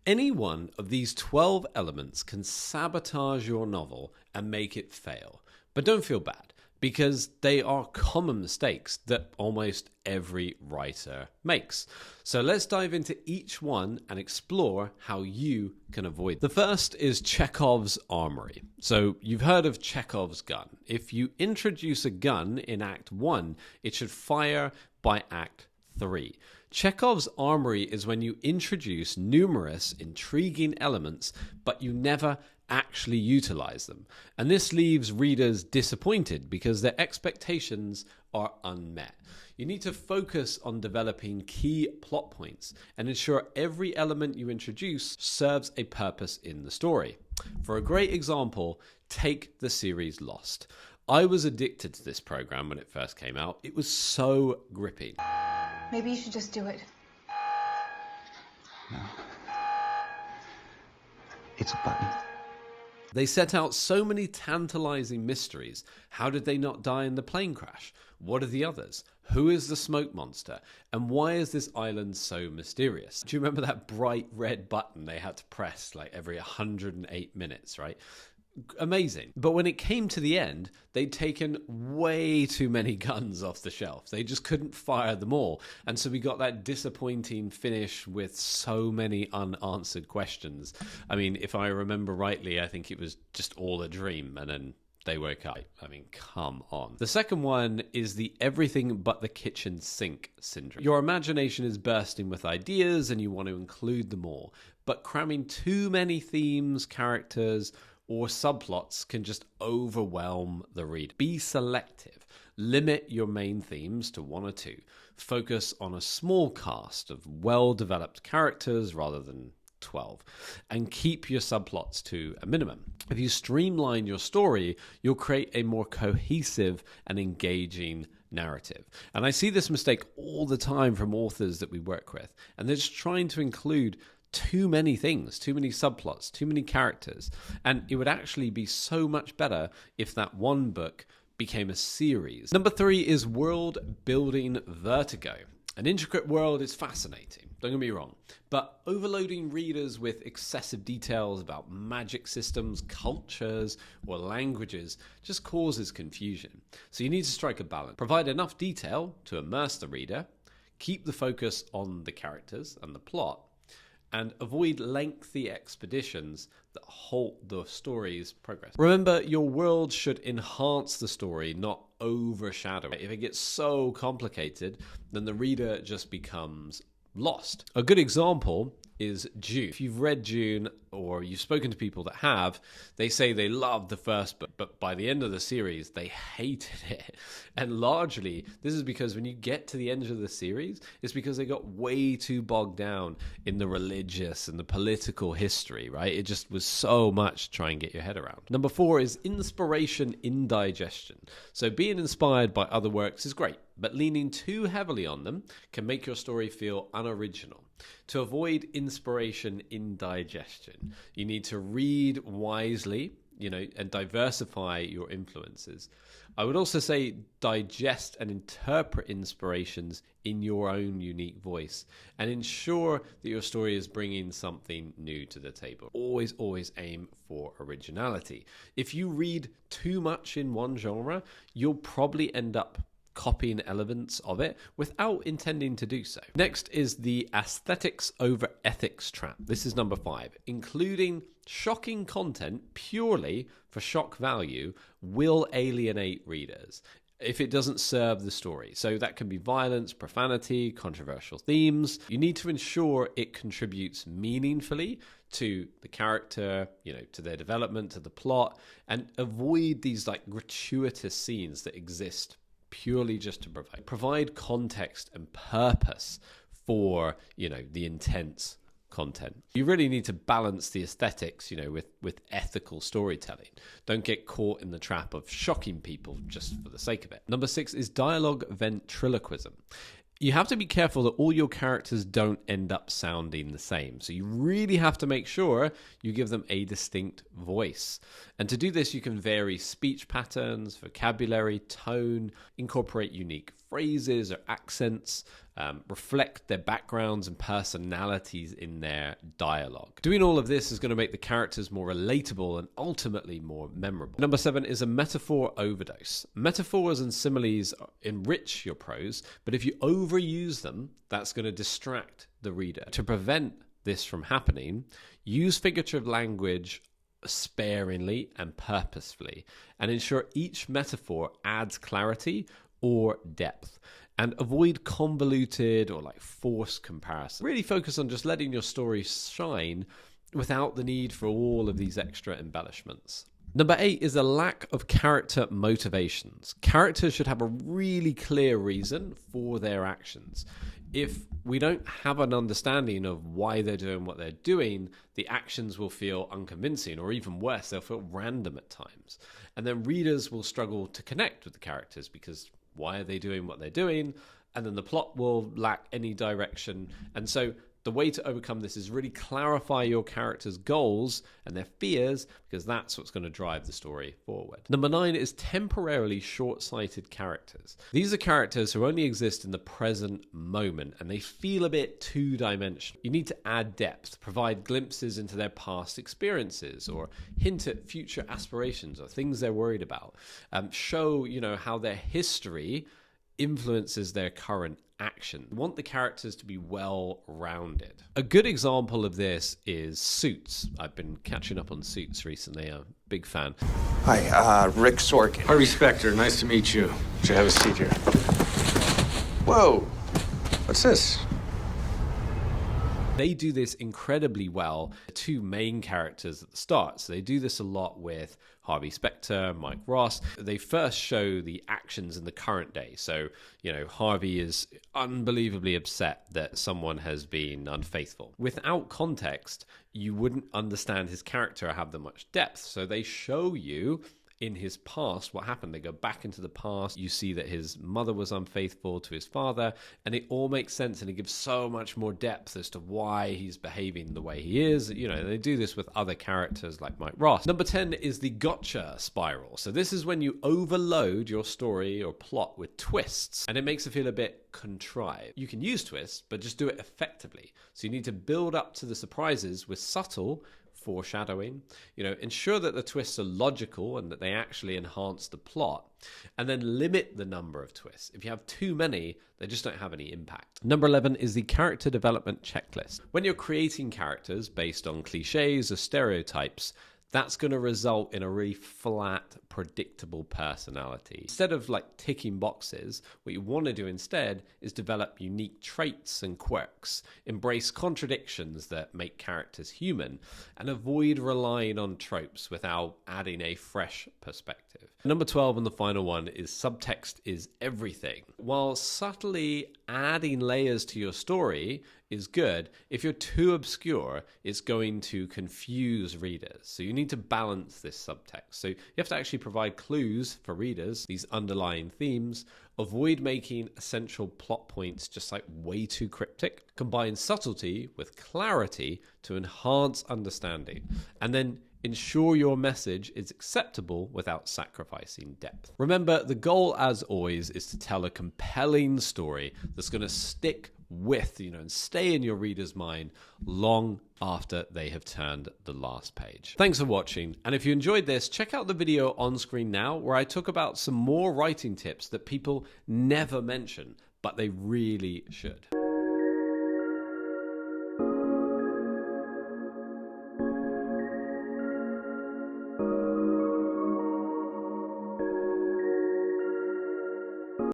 Any one of these 12 elements can sabotage your novel and make it fail. But don't feel bad, because they are common mistakes that almost every writer makes. So let's dive into each one and explore how you can avoid them. The first is Chekhov's armory. So you've heard of Chekhov's gun. If you introduce a gun in Act 1, it should fire by Act 3. Chekhov's armory is when you introduce numerous intriguing elements, but you never actually utilize them. And this leaves readers disappointed because their expectations are unmet. You need to focus on developing key plot points and ensure every element you introduce serves a purpose in the story. For a great example, take the series Lost. I was addicted to this program when it first came out. It was so gripping. Maybe you should just do it. No. It's a button. They set out so many tantalizing mysteries. How did they not die in the plane crash? What are the others? Who is the smoke monster? And why is this island so mysterious? Do you remember that bright red button they had to press like every 108 minutes, right? Amazing. But when it came to the end, they'd taken way too many guns off the shelf. They just couldn't fire them all. And so we got that disappointing finish with so many unanswered questions. I mean, if I remember rightly, I think it was just all a dream, and then they woke up. I mean, come on. The second one is the everything but the kitchen sink syndrome. Your imagination is bursting with ideas and you want to include them all, but cramming too many themes, characters, or subplots can just overwhelm the reader. Be selective. Limit your main themes to 1 or 2. Focus on a small cast of well-developed characters rather than 12. And keep your subplots to a minimum. If you streamline your story, you'll create a more cohesive and engaging narrative. And I see this mistake all the time from authors that we work with. And they're just trying to include too many things, too many subplots, too many characters. And it would actually be so much better if that one book became a series. Number 3 is world building vertigo. An intricate world is fascinating, don't get me wrong, but overloading readers with excessive details about magic systems, cultures, or languages just causes confusion. So you need to strike a balance. Provide enough detail to immerse the reader, keep the focus on the characters and the plot, and avoid lengthy expeditions that halt the story's progress. Remember, your world should enhance the story, not overshadow it. If it gets so complicated, then the reader just becomes lost. A good example is Dune. If you've read Dune, or you've spoken to people that have, they say they loved the first book, but by the end of the series, they hated it. And largely, this is because when you get to the end of the series, it's because they got way too bogged down in the religious and the political history, right? It just was so much to try and get your head around. Number 4 is inspiration indigestion. So being inspired by other works is great, but leaning too heavily on them can make your story feel unoriginal. To avoid inspiration indigestion, you need to read wisely, and diversify your influences. I would also say digest and interpret inspirations in your own unique voice and ensure that your story is bringing something new to the table. Always aim for originality. If you read too much in one genre, you'll probably end up copying elements of it without intending to do so. Next is the aesthetics over ethics trap. This is number 5. Including shocking content purely for shock value will alienate readers if it doesn't serve the story. So that can be violence, profanity, controversial themes. You need to ensure it contributes meaningfully to the character, to their development, to the plot, and avoid these gratuitous scenes that exist purely just to provide context and purpose for, the intense content. You really need to balance the aesthetics, with ethical storytelling. Don't get caught in the trap of shocking people just for the sake of it. Number 6 is dialogue ventriloquism. You have to be careful that all your characters don't end up sounding the same. So you really have to make sure you give them a distinct voice. And to do this, you can vary speech patterns, vocabulary, tone, incorporate unique phrases or accents, reflect their backgrounds and personalities in their dialogue. Doing all of this is going to make the characters more relatable and ultimately more memorable. Number 7 is a metaphor overdose. Metaphors and similes enrich your prose, but if you overuse them, that's going to distract the reader. To prevent this from happening, use figurative language sparingly and purposefully, and ensure each metaphor adds clarity or depth. And avoid convoluted or forced comparison. Really focus on just letting your story shine without the need for all of these extra embellishments. Number 8 is a lack of character motivations. Characters should have a really clear reason for their actions. If we don't have an understanding of why they're doing what they're doing, the actions will feel unconvincing, or even worse, they'll feel random at times. And then readers will struggle to connect with the characters because why are they doing what they're doing? And then the plot will lack any direction. And so the way to overcome this is really clarify your characters' goals and their fears, because that's what's going to drive the story forward. Number 9 is temporarily short-sighted characters. These are characters who only exist in the present moment, and they feel a bit two-dimensional. You need to add depth, provide glimpses into their past experiences, or hint at future aspirations or things they're worried about. Show, how their history influences their current action. You want the characters to be well-rounded. A good example of this is Suits. I've been catching up on Suits recently. I'm a big fan. Hi, Rick Sorkin. Harvey Specter, nice to meet you. Should I have a seat here? Whoa, what's this? They do this incredibly well. The two main characters at the start. So they do this a lot with Harvey Specter, Mike Ross. They first show the actions in the current day. So, Harvey is unbelievably upset that someone has been unfaithful. Without context, you wouldn't understand his character or have that much depth. So they show you in his past what happened. They go back into the past. You see that his mother was unfaithful to his father, and it all makes sense, and it gives so much more depth as to why he's behaving the way he is. They do this with other characters like Mike Ross. Number 10 is the gotcha spiral. So this is when you overload your story or plot with twists, and it makes it feel a bit contrived. You can use twists, but just do it effectively. So you need to build up to the surprises with subtle foreshadowing, ensure that the twists are logical and that they actually enhance the plot, and then limit the number of twists. If you have too many, they just don't have any impact. Number 11 is the character development checklist. When you're creating characters based on cliches or stereotypes, that's going to result in a really flat, predictable personality. Instead of ticking boxes, what you want to do instead is develop unique traits and quirks, embrace contradictions that make characters human, and avoid relying on tropes without adding a fresh perspective. Number 12 and the final one is subtext is everything. While subtly adding layers to your story is good, if you're too obscure, it's going to confuse readers. So you need to balance this subtext. So you have to actually provide clues for readers, these underlying themes. Avoid making essential plot points just way too cryptic. Combine subtlety with clarity to enhance understanding. And then ensure your message is acceptable without sacrificing depth. Remember, the goal, as always, is to tell a compelling story that's going to stick with, and stay in your reader's mind long after they have turned the last page. Thanks for watching. And if you enjoyed this, check out the video on screen now, where I talk about some more writing tips that people never mention, but they really should.